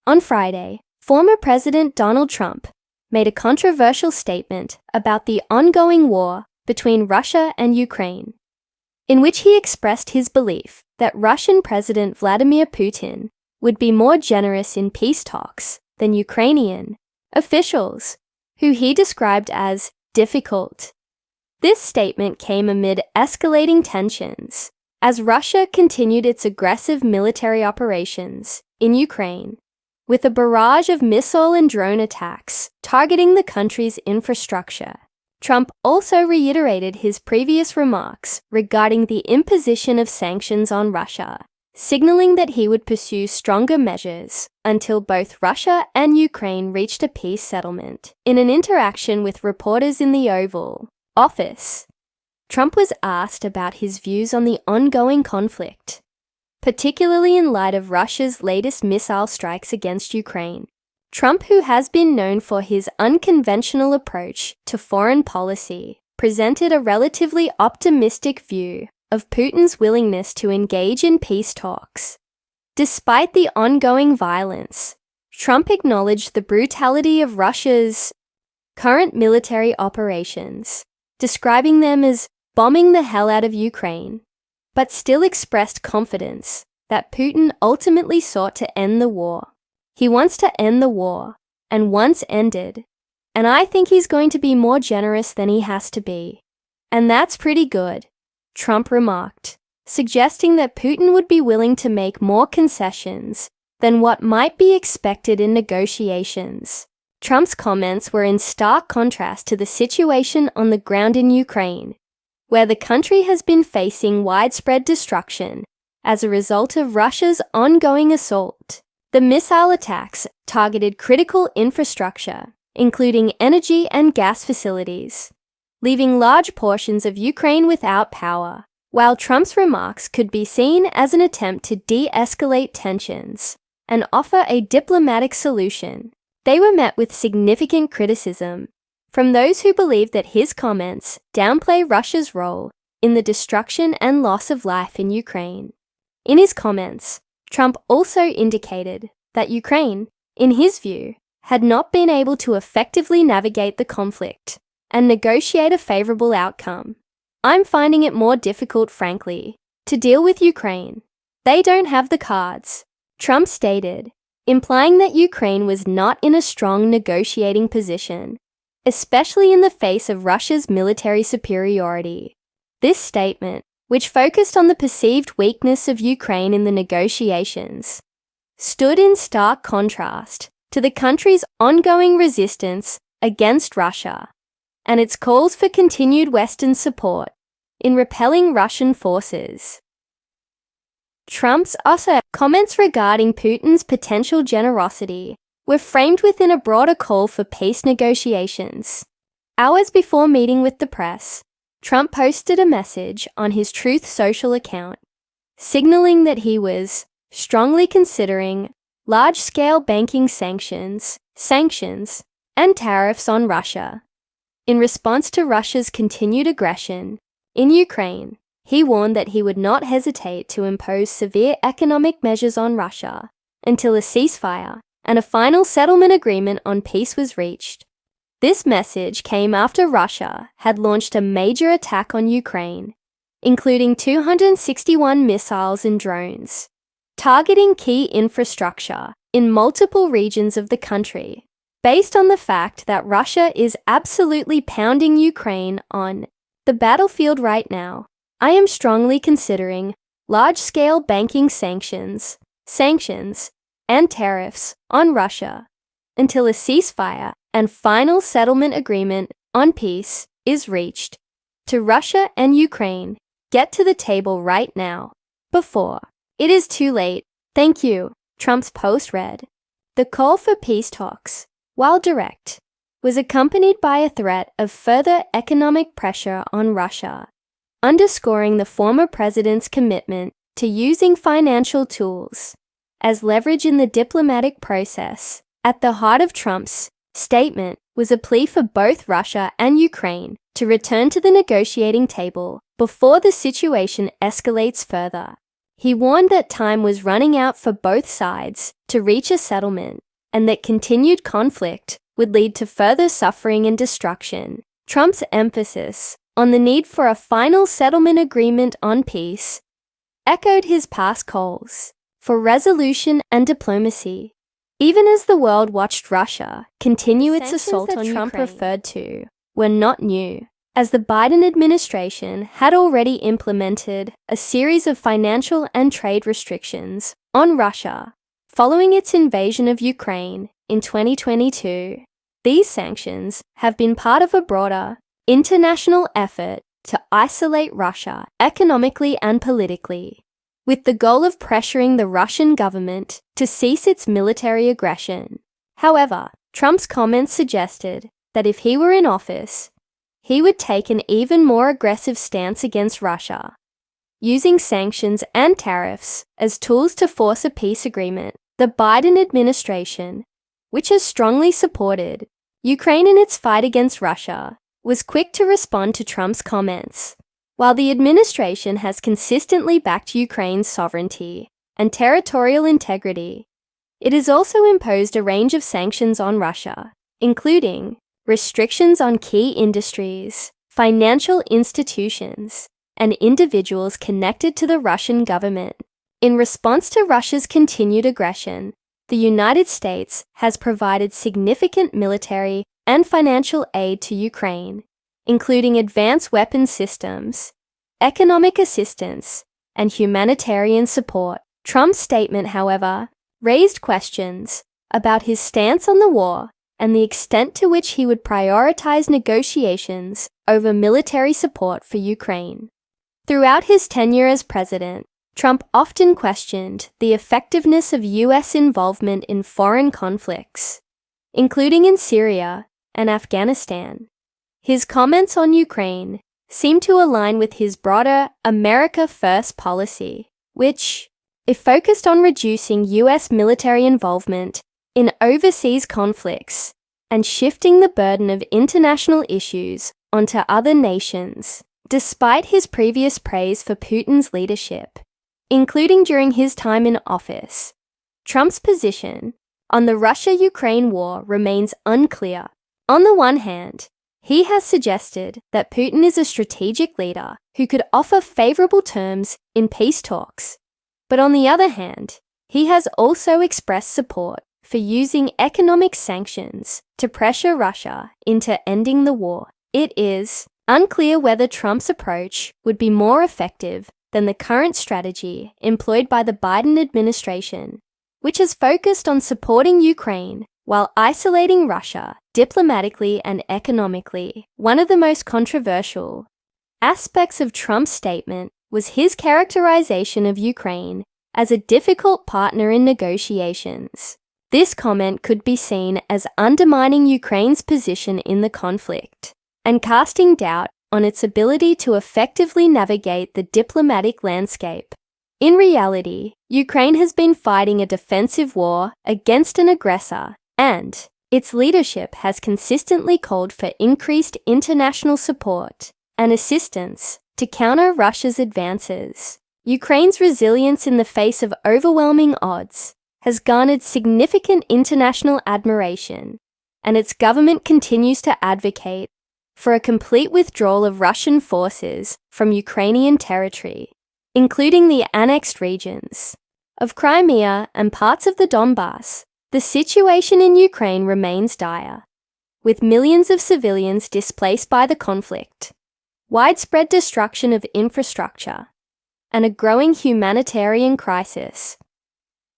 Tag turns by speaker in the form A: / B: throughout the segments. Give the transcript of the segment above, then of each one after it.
A: On Friday, former President Donald Trump made a controversial statement about the ongoing war between Russia and Ukraine, in which he expressed his belief that Russian President Vladimir Putin would be more generous in peace talks than Ukrainian officials, who he described as difficult. This statement came amid escalating tensions as Russia continued its aggressive military operations in Ukraine, with a barrage of missile and drone attacks targeting the country's infrastructure. Trump also reiterated his previous remarks regarding the imposition of sanctions on Russia, signaling that he would pursue stronger measures until both Russia and Ukraine reached a peace settlement. In an interaction with reporters in the Oval Office, Trump was asked about his views on the ongoing conflict, particularly in light of Russia's latest missile strikes against Ukraine. Trump, who has been known for his unconventional approach to foreign policy, presented a relatively optimistic view of Putin's willingness to engage in peace talks. Despite the ongoing violence, Trump acknowledged the brutality of Russia's current military operations, describing them as bombing the hell out of Ukraine, but still expressed confidence that Putin ultimately sought to end the war. He wants to end the war, and once ended, and I think he's going to be more generous than he has to be. And that's pretty good, Trump remarked, suggesting that Putin would be willing to make more concessions than what might be expected in negotiations. Trump's comments were in stark contrast to the situation on the ground in Ukraine, where the country has been facing widespread destruction as a result of Russia's ongoing assault. The missile attacks targeted critical infrastructure, including energy and gas facilities, leaving large portions of Ukraine without power. While Trump's remarks could be seen as an attempt to de-escalate tensions and offer a diplomatic solution, they were met with significant criticism from those who believe that his comments downplay Russia's role in the destruction and loss of life in Ukraine. In his comments, Trump also indicated that Ukraine, in his view, had not been able to effectively navigate the conflict and negotiate a favorable outcome. I'm finding it more difficult, frankly, to deal with Ukraine. They don't have the cards, Trump stated, implying that Ukraine was not in a strong negotiating position, especially in the face of Russia's military superiority. This statement, which focused on the perceived weakness of Ukraine in the negotiations, stood in stark contrast to the country's ongoing resistance against Russia and its calls for continued Western support in repelling Russian forces. Trump's other comments regarding Putin's potential generosity were framed within a broader call for peace negotiations. Hours before meeting with the press, Trump posted a message on his Truth Social account, signaling that he was strongly considering large-scale banking sanctions, and tariffs on Russia. In response to Russia's continued aggression in Ukraine, he warned that he would not hesitate to impose severe economic measures on Russia until a ceasefire and a final settlement agreement on peace was reached. This message came after Russia had launched a major attack on Ukraine, including 261 missiles and drones, targeting key infrastructure in multiple regions of the country. Based on the fact that Russia is absolutely pounding Ukraine on the battlefield right now, I am strongly considering large-scale banking sanctions, and tariffs on Russia until a ceasefire and final settlement agreement on peace is reached. To Russia and Ukraine, get to the table right now, before it is too late. Thank you, Trump's post read. The call for peace talks, while direct, was accompanied by a threat of further economic pressure on Russia, underscoring the former president's commitment to using financial tools as leverage in the diplomatic process. At the heart of Trump's statement was a plea for both Russia and Ukraine to return to the negotiating table before the situation escalates further. He warned that time was running out for both sides to reach a settlement, and that continued conflict would lead to further suffering and destruction. Trump's emphasis on the need for a final settlement agreement on peace echoed his past calls for resolution and diplomacy. Even as the world watched Russia continue its assault on Trump referred to were not new, as the Biden administration had already implemented a series of financial and trade restrictions on Russia following its invasion of Ukraine in 2022. These sanctions have been part of a broader international effort to isolate Russia economically and politically, with the goal of pressuring the Russian government to cease its military aggression. However, Trump's comments suggested that if he were in office, he would take an even more aggressive stance against Russia, using sanctions and tariffs as tools to force a peace agreement. The Biden administration, which has strongly supported Ukraine in its fight against Russia, was quick to respond to Trump's comments. While the administration has consistently backed Ukraine's sovereignty and territorial integrity, it has also imposed a range of sanctions on Russia, including restrictions on key industries, financial institutions, and individuals connected to the Russian government. In response to Russia's continued aggression, the United States has provided significant military and financial aid to Ukraine, including advanced weapons systems, economic assistance, and humanitarian support. Trump's statement, however, raised questions about his stance on the war and the extent to which he would prioritize negotiations over military support for Ukraine. Throughout his tenure as president, Trump often questioned the effectiveness of U.S. involvement in foreign conflicts, including in Syria and Afghanistan. His comments on Ukraine seem to align with his broader America First policy, which, if focused on reducing U.S. military involvement in overseas conflicts and shifting the burden of international issues onto other nations. Despite his previous praise for Putin's leadership, including during his time in office, Trump's position on the Russia-Ukraine war remains unclear. On the one hand, he has suggested that Putin is a strategic leader who could offer favorable terms in peace talks. But on the other hand, he has also expressed support for using economic sanctions to pressure Russia into ending the war. It is unclear whether Trump's approach would be more effective than the current strategy employed by the Biden administration, which has focused on supporting Ukraine while isolating Russia diplomatically and economically. One of the most controversial aspects of Trump's statement was his characterization of Ukraine as a difficult partner in negotiations. This comment could be seen as undermining Ukraine's position in the conflict and casting doubt on its ability to effectively navigate the diplomatic landscape. In reality, Ukraine has been fighting a defensive war against an aggressor, and its leadership has consistently called for increased international support and assistance to counter Russia's advances. Ukraine's resilience in the face of overwhelming odds has garnered significant international admiration, and its government continues to advocate for a complete withdrawal of Russian forces from Ukrainian territory, including the annexed regions of Crimea and parts of the Donbass. The situation in Ukraine remains dire, with millions of civilians displaced by the conflict, widespread destruction of infrastructure, and a growing humanitarian crisis.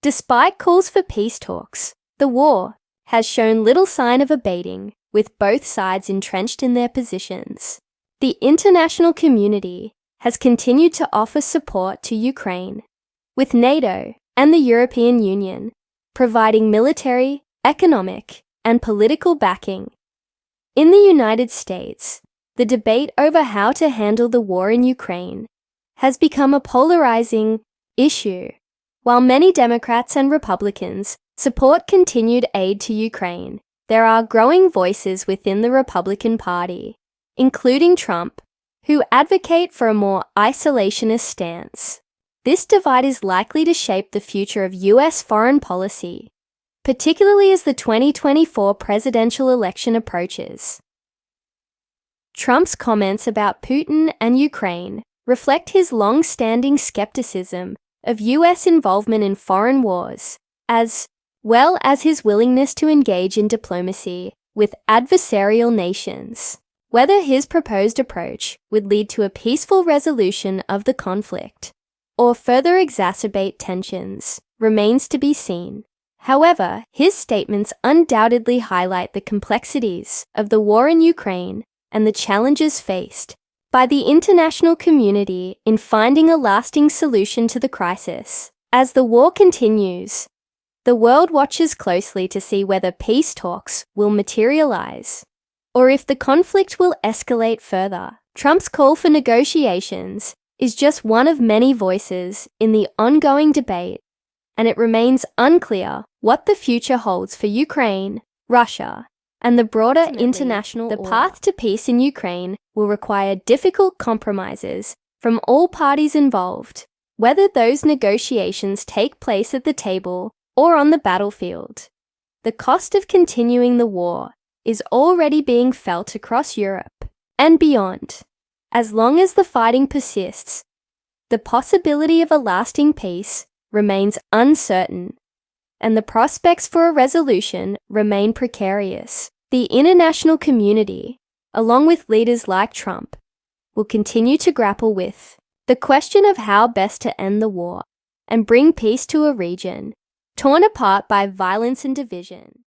A: Despite calls for peace talks, the war has shown little sign of abating, with both sides entrenched in their positions. The international community has continued to offer support to Ukraine, with NATO and the European Union providing military, economic, and political backing. In the United States, the debate over how to handle the war in Ukraine has become a polarizing issue. While many Democrats and Republicans support continued aid to Ukraine, there are growing voices within the Republican Party, including Trump, who advocate for a more isolationist stance. This divide is likely to shape the future of US foreign policy, particularly as the 2024 presidential election approaches. Trump's comments about Putin and Ukraine reflect his long-standing skepticism of US involvement in foreign wars, as well as his willingness to engage in diplomacy with adversarial nations. Whether his proposed approach would lead to a peaceful resolution of the conflict or further exacerbate tensions remains to be seen. However, his statements undoubtedly highlight the complexities of the war in Ukraine and the challenges faced by the international community in finding a lasting solution to the crisis. As the war continues, the world watches closely to see whether peace talks will materialize or if the conflict will escalate further. Trump's call for negotiations is just one of many voices in the ongoing debate, and it remains unclear what the future holds for Ukraine, Russia, and the broader international order. The path to peace in Ukraine will require difficult compromises from all parties involved, whether those negotiations take place at the table or on the battlefield. The cost of continuing the war is already being felt across Europe and beyond. As long as the fighting persists, the possibility of a lasting peace remains uncertain, and the prospects for a resolution remain precarious. The international community, along with leaders like Trump, will continue to grapple with the question of how best to end the war and bring peace to a region torn apart by violence and division.